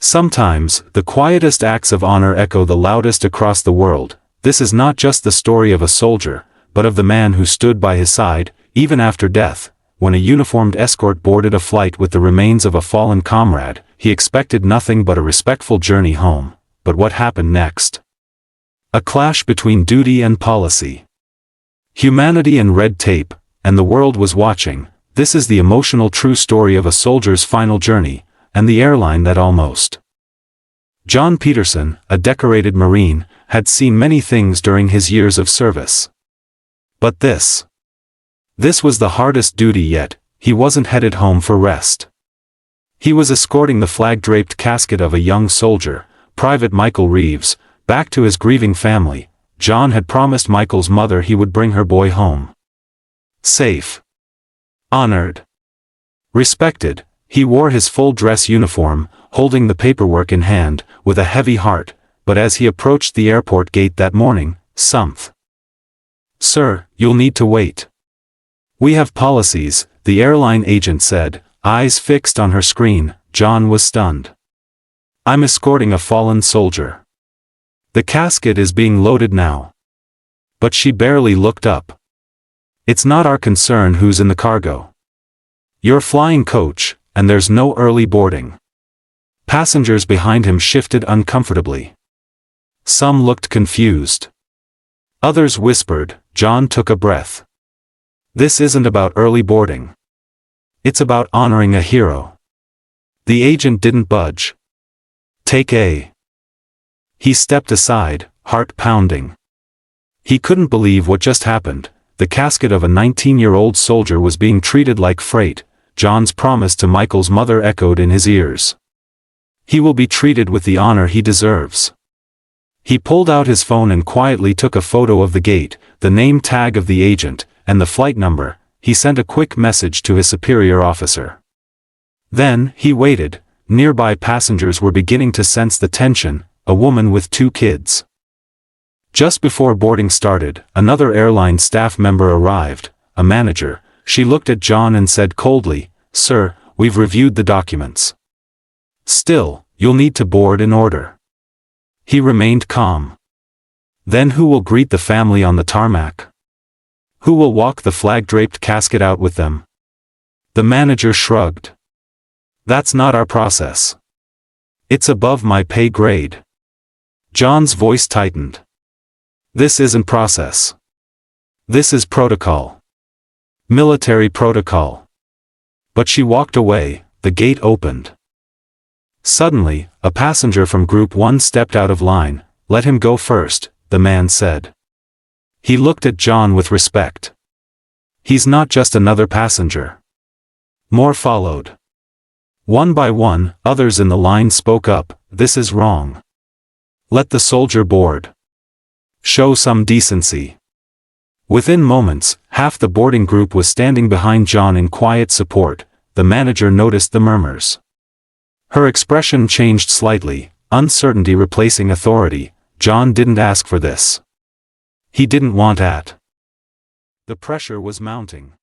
Sometimes, the quietest acts of honor echo the loudest across the world. This is not just the story of a soldier, but of the man who stood by his side, even after death. When a uniformed escort boarded a flight with the remains of a fallen comrade, he expected nothing but a respectful journey home. But what happened next? A clash between duty and policy. Humanity and red tape, and the world was watching. This is the emotional true story of a soldier's final journey, and the airline that almost. John Peterson, a decorated Marine, had seen many things during his years of service. But this was the hardest duty yet. He wasn't headed home for rest. He was escorting the flag-draped casket of a young soldier, Private Michael Reeves, back to his grieving family. John had promised Michael's mother he would bring her boy home. Safe. Honored. Respected. He wore his full-dress uniform, holding the paperwork in hand, with a heavy heart, but as he approached the airport gate that morning, "Sir, you'll need to wait. We have policies," the airline agent said, eyes fixed on her screen. John was stunned. "I'm escorting a fallen soldier. The casket is being loaded now." But she barely looked up. "It's not our concern who's in the cargo. You're flying coach, and there's no early boarding." Passengers behind him shifted uncomfortably. Some looked confused. Others whispered. John took a breath. This isn't about early boarding. It's about honoring a hero. The agent didn't budge. "Take A." He stepped aside, heart pounding. He couldn't believe what just happened. The casket of a 19-year-old soldier was being treated like freight. John's promise to Michael's mother echoed in his ears. He will be treated with the honor he deserves. He pulled out his phone and quietly took a photo of the gate, the name tag of the agent, and the flight number. He sent a quick message to his superior officer. Then, he waited. Nearby passengers were beginning to sense the tension, a woman with 2 kids. Just before boarding started, another airline staff member arrived, a manager. She looked at John and said coldly, "Sir, we've reviewed the documents. Still, you'll need to board in order." He remained calm. "Then who will greet the family on the tarmac? Who will walk the flag-draped casket out with them?" The manager shrugged. "That's not our process. It's above my pay grade." John's voice tightened. "This isn't process. This is protocol. Military protocol." But she walked away. The gate opened. Suddenly, a passenger from Group 1 stepped out of line. "Let him go first," the man said. He looked at John with respect. "He's not just another passenger." More followed. One by one, others in the line spoke up. "This is wrong. Let the soldier board. Show some decency." Within moments, half the boarding group was standing behind John in quiet support. The manager noticed the murmurs. Her expression changed slightly, uncertainty replacing authority. John didn't ask for this. He didn't want at. The pressure was mounting.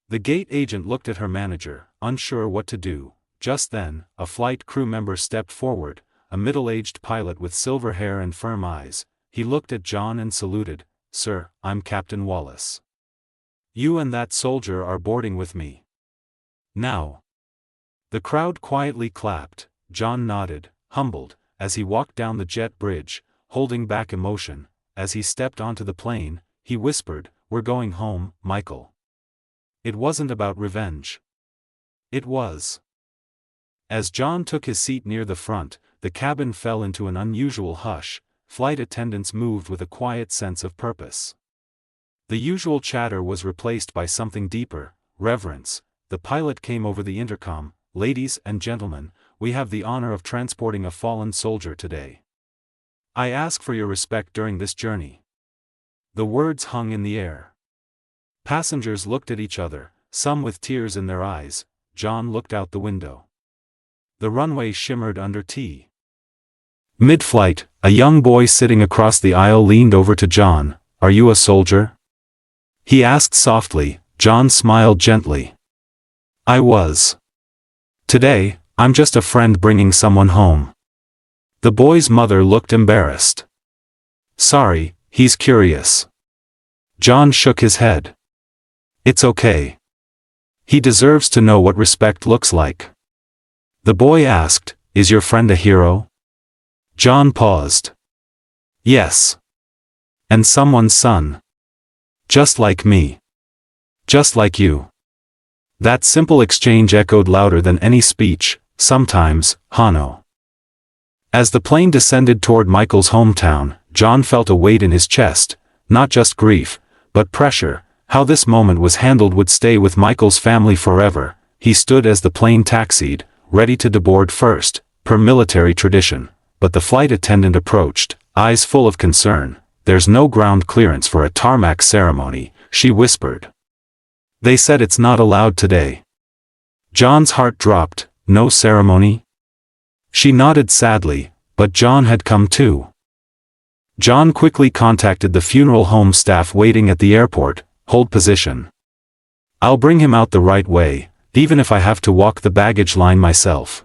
The gate agent looked at her manager, unsure what to do. Just then, a flight crew member stepped forward, a middle-aged pilot with silver hair and firm eyes. He looked at John and saluted. "Sir, I'm Captain Wallace. You and that soldier are boarding with me. Now." The crowd quietly clapped. John nodded, humbled, as he walked down the jet bridge, holding back emotion. As he stepped onto the plane, he whispered, "We're going home, Michael." It wasn't about revenge. It was. As John took his seat near the front, the cabin fell into an unusual hush. Flight attendants moved with a quiet sense of purpose. The usual chatter was replaced by something deeper, reverence. The pilot came over the intercom. "Ladies and gentlemen, we have the honor of transporting a fallen soldier today. I ask for your respect during this journey." The words hung in the air. Passengers looked at each other, some with tears in their eyes. John looked out the window. The runway shimmered under tea. Mid-flight, a young boy sitting across the aisle leaned over to John. "Are you a soldier?" he asked softly. John smiled gently. "I was. Today, I'm just a friend bringing someone home." The boy's mother looked embarrassed. "Sorry, he's curious." John shook his head. "It's okay. He deserves to know what respect looks like." The boy asked, "Is your friend a hero?" John paused. "Yes. And someone's son. Just like me. Just like you." That simple exchange echoed louder than any speech. "Sometimes, Hanno." As the plane descended toward Michael's hometown, John felt a weight in his chest, not just grief, but pressure. How this moment was handled would stay with Michael's family forever. He stood as the plane taxied, ready to deboard first, per military tradition. But the flight attendant approached, eyes full of concern. "There's no ground clearance for a tarmac ceremony," she whispered. "They said it's not allowed today." John's heart dropped. "No ceremony?" She nodded sadly, but John had come too. John quickly contacted the funeral home staff waiting at the airport. "Hold position. I'll bring him out the right way, even if I have to walk the baggage line myself."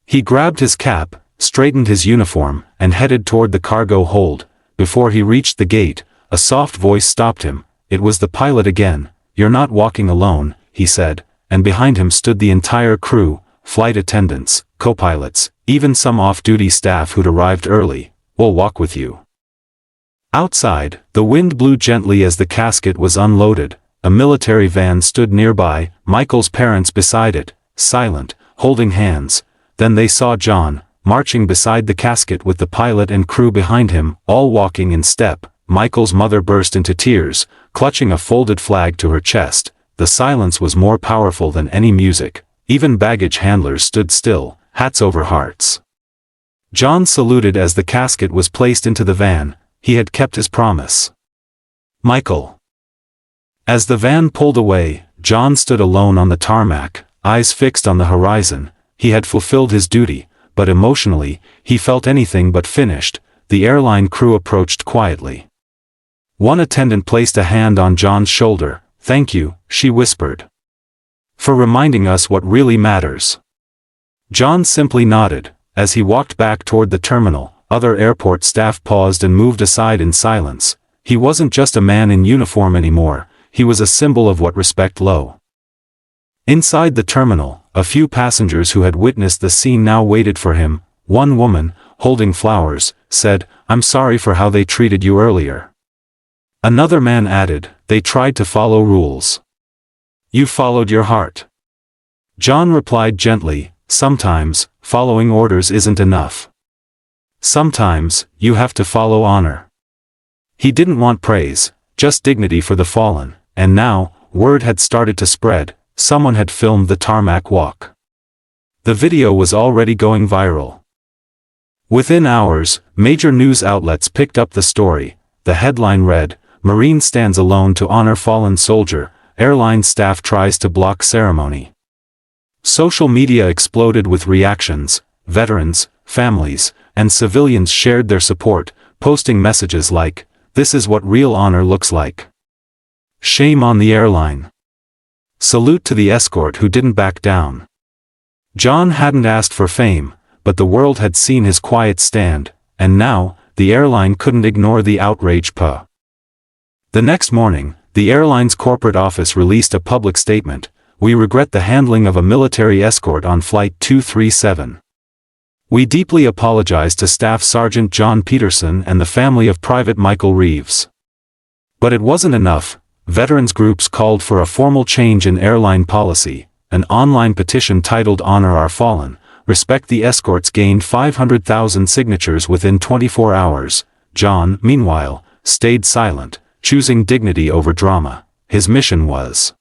He grabbed his cap, straightened his uniform, and headed toward the cargo hold. Before he reached the gate, a soft voice stopped him. It was the pilot again. "You're not walking alone," he said, and behind him stood the entire crew, flight attendants, co-pilots, even some off-duty staff who'd arrived early. "We'll walk with you." Outside, the wind blew gently as the casket was unloaded. A military van stood nearby, Michael's parents beside it, silent, holding hands. Then they saw John, marching beside the casket with the pilot and crew behind him, all walking in step. Michael's mother burst into tears, clutching a folded flag to her chest. The silence was more powerful than any music. Even baggage handlers stood still, hats over hearts. John saluted as the casket was placed into the van. He had kept his promise. "Michael." As the van pulled away, John stood alone on the tarmac, eyes fixed on the horizon. He had fulfilled his duty, but emotionally, he felt anything but finished. The airline crew approached quietly. One attendant placed a hand on John's shoulder. "Thank you," she whispered, "for reminding us what really matters." John simply nodded. As he walked back toward the terminal, other airport staff paused and moved aside in silence. He wasn't just a man in uniform anymore, he was a symbol of what respect low. Inside the terminal, a few passengers who had witnessed the scene now waited for him. One woman, holding flowers, said, "I'm sorry for how they treated you earlier." Another man added, "They tried to follow rules. You followed your heart." John replied gently, "Sometimes, following orders isn't enough. Sometimes, you have to follow honor." He didn't want praise, just dignity for the fallen, and now, word had started to spread. Someone had filmed the tarmac walk. The video was already going viral. Within hours, major news outlets picked up the story. The headline read, "Marine stands alone to honor fallen soldier, airline staff tries to block ceremony." Social media exploded with reactions. Veterans, families, and civilians shared their support, posting messages like, "This is what real honor looks like. Shame on the airline. Salute to the escort who didn't back down." John hadn't asked for fame, but the world had seen his quiet stand, and now, the airline couldn't ignore the outrage. The next morning, the airline's corporate office released a public statement. "We regret the handling of a military escort on Flight 237. We deeply apologize to Staff Sergeant John Peterson and the family of Private Michael Reeves." But it wasn't enough. Veterans groups called for a formal change in airline policy. An online petition titled "Honor Our Fallen, Respect the Escorts" gained 500,000 signatures within 24 hours. John, meanwhile, stayed silent, choosing dignity over drama. His mission was.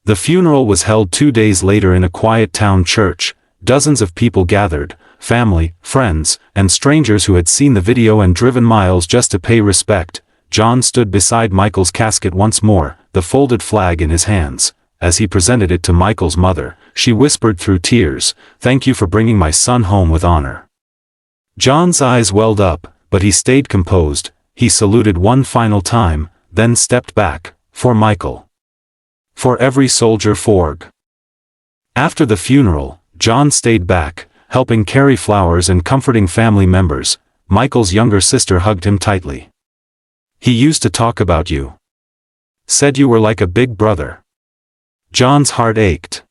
The funeral was held 2 days later in a quiet town church. Dozens of people gathered, family, friends, and strangers who had seen the video and driven miles just to pay respect. John stood beside Michael's casket once more, the folded flag in his hands. As he presented it to Michael's mother, she whispered through tears, "Thank you for bringing my son home with honor." John's eyes welled up, but he stayed composed. He saluted one final time, then stepped back. "For Michael. For every soldier forg." After the funeral, John stayed back, helping carry flowers and comforting family members. Michael's younger sister hugged him tightly. "He used to talk about you. Said you were like a big brother." John's heart ached.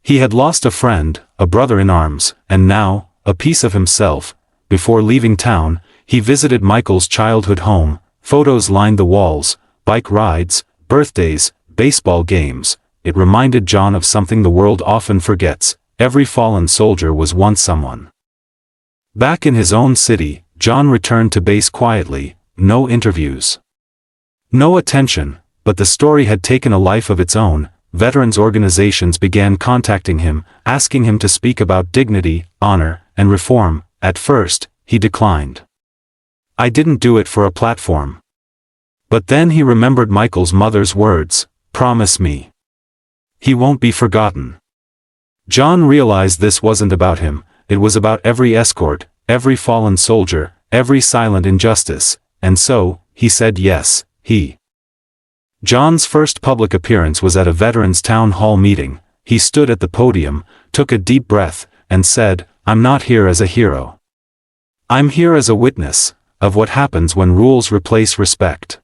He had lost a friend, a brother in arms, and now, a piece of himself. Before leaving town, he visited Michael's childhood home. Photos lined the walls, bike rides, birthdays, baseball games. It reminded John of something the world often forgets: every fallen soldier was once someone. Back in his own city, John returned to base quietly. No interviews, no attention, but the story had taken a life of its own. Veterans organizations began contacting him, asking him to speak about dignity, honor, and reform. At first, he declined. "I didn't do it for a platform." But then he remembered Michael's mother's words, "Promise me. He won't be forgotten." John realized this wasn't about him, it was about every escort, every fallen soldier, every silent injustice, and so, he said yes. John's first public appearance was at a veterans town hall meeting. He stood at the podium, took a deep breath, and said, "I'm not here as a hero. I'm here as a witness of what happens when rules replace respect."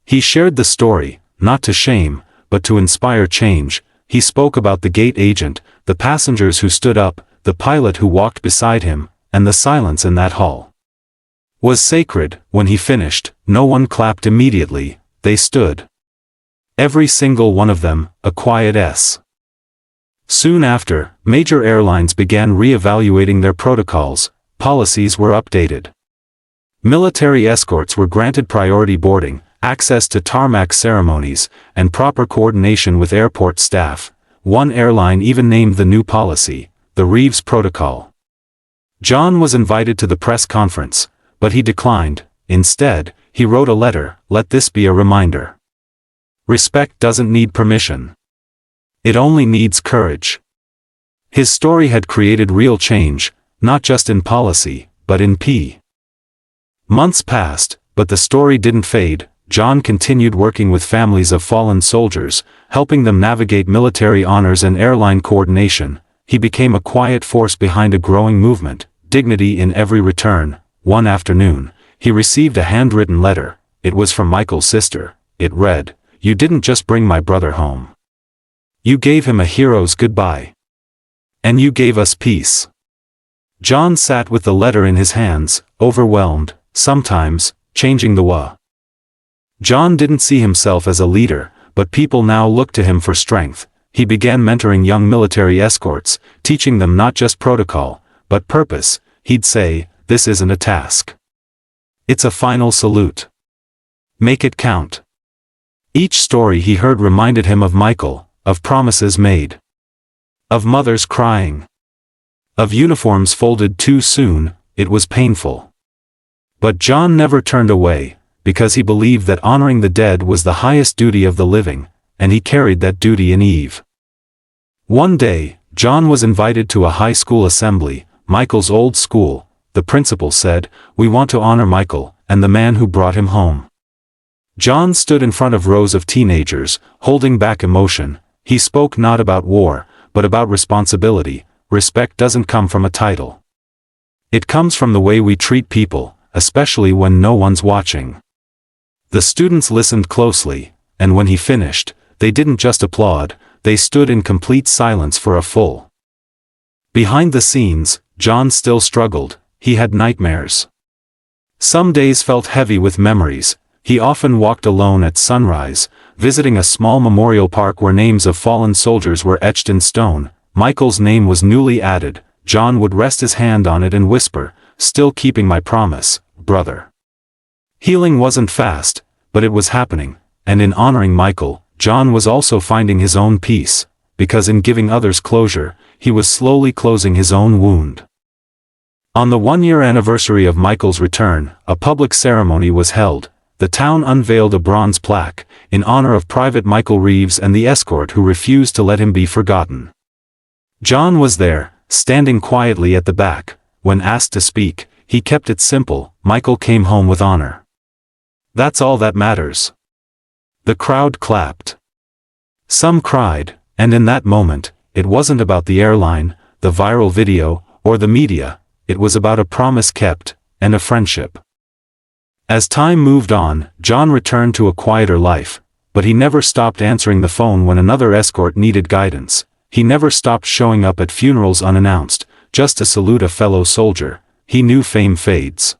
He shared the story, not to shame, but to inspire change. He spoke about the gate agent, the passengers who stood up, the pilot who walked beside him, and the silence in that hall was sacred. When he finished, no one clapped immediately, they stood. Every single one of them, a quiet S. Soon after, major airlines began re-evaluating their protocols. Policies were updated. Military escorts were granted priority boarding, access to tarmac ceremonies, and proper coordination with airport staff. One airline even named the new policy, the Reeves Protocol. John was invited to the press conference, but he declined. Instead, he wrote a letter, "Let this be a reminder. Respect doesn't need permission. It only needs courage." His story had created real change, not just in policy, but in Months passed, but the story didn't fade. John continued working with families of fallen soldiers, helping them navigate military honors and airline coordination. He became a quiet force behind a growing movement, dignity in every return. One afternoon, he received a handwritten letter. It was from Michael's sister. It read, "You didn't just bring my brother home. You gave him a hero's goodbye. And you gave us peace." John sat with the letter in his hands, overwhelmed, sometimes, changing the way. John didn't see himself as a leader, but people now looked to him for strength. He began mentoring young military escorts, teaching them not just protocol, but purpose. He'd say, "This isn't a task. It's a final salute. Make it count." Each story he heard reminded him of Michael, of promises made, of mothers crying, of uniforms folded too soon. It was painful. But John never turned away, because he believed that honoring the dead was the highest duty of the living, and he carried that duty in Eve. One day, John was invited to a high school assembly, Michael's old school. The principal said, "We want to honor Michael, and the man who brought him home." John stood in front of rows of teenagers, holding back emotion. He spoke not about war, but about responsibility. Respect doesn't come from a title. It comes from the way we treat people, especially when no one's watching. The students listened closely, and when he finished, they didn't just applaud, they stood in complete silence for a full. Behind the scenes, John still struggled. He had nightmares. Some days felt heavy with memories. He often walked alone at sunrise, visiting a small memorial park where names of fallen soldiers were etched in stone. Michael's name was newly added. John would rest his hand on it and whisper, "Still keeping my promise, brother." Healing wasn't fast, but it was happening, and in honoring Michael, John was also finding his own peace, because in giving others closure, he was slowly closing his own wound. On the one-year anniversary of Michael's return, a public ceremony was held. The town unveiled a bronze plaque, in honor of Private Michael Reeves and the escort who refused to let him be forgotten. John was there, standing quietly at the back. When asked to speak, he kept it simple: Michael came home with honor. That's all that matters. The crowd clapped. Some cried, and in that moment, it wasn't about the airline, the viral video, or the media, it was about a promise kept, and a friendship. As time moved on, John returned to a quieter life, but he never stopped answering the phone when another escort needed guidance. He never stopped showing up at funerals unannounced, just to salute a fellow soldier. He knew fame fades.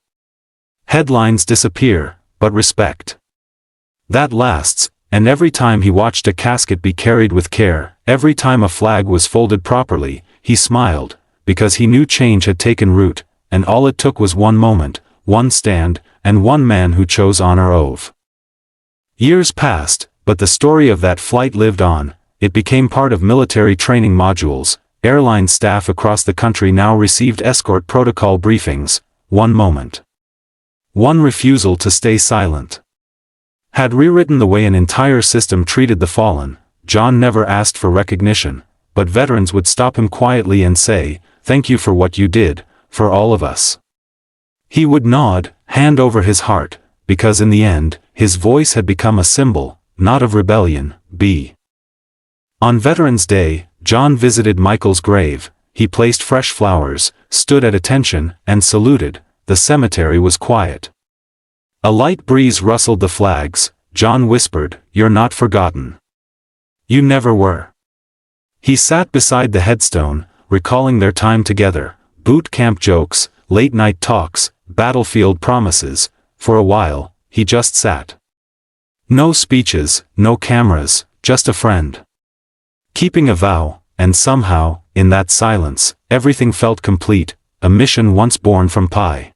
Headlines disappear, but respect, that lasts, and every time he watched a casket be carried with care, every time a flag was folded properly, he smiled, because he knew change had taken root, and all it took was one moment, one stand, and one man who chose honor over. Years passed, but the story of that flight lived on. It became part of military training modules. Airline staff across the country now received escort protocol briefings. One moment, one refusal to stay silent, had rewritten the way an entire system treated the fallen. John never asked for recognition, but veterans would stop him quietly and say, "Thank you for what you did, for all of us." He would nod, hand over his heart, because in the end, his voice had become a symbol, not of rebellion, On Veterans Day, John visited Michael's grave. He placed fresh flowers, stood at attention, and saluted. The cemetery was quiet. A light breeze rustled the flags. John whispered, "You're not forgotten. You never were." He sat beside the headstone, recalling their time together, boot camp jokes, late-night talks, battlefield promises. For a while, he just sat. No speeches, no cameras, just a friend, keeping a vow, and somehow, in that silence, everything felt complete, a mission once born from pie.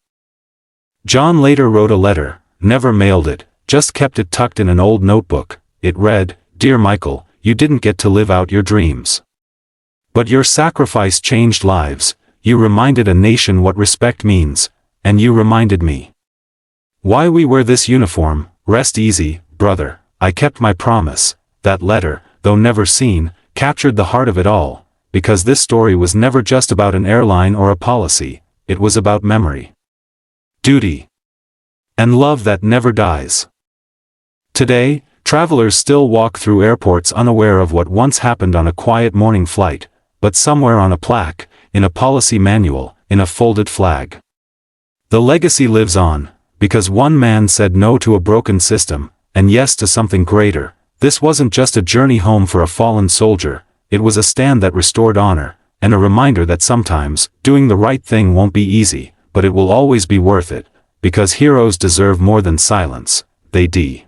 John later wrote a letter, never mailed it, just kept it tucked in an old notebook. It read, "Dear Michael, you didn't get to live out your dreams. But your sacrifice changed lives. You reminded a nation what respect means, and you reminded me why we wear this uniform. Rest easy, brother, I kept my promise." That letter, though never seen, captured the heart of it all, because this story was never just about an airline or a policy, it was about memory, duty, and love that never dies. Today, travelers still walk through airports unaware of what once happened on a quiet morning flight, but somewhere on a plaque, in a policy manual, in a folded flag. The legacy lives on, because one man said no to a broken system, and yes to something greater. This wasn't just a journey home for a fallen soldier, it was a stand that restored honor, and a reminder that sometimes, doing the right thing won't be easy, but it will always be worth it, because heroes deserve more than silence, they do.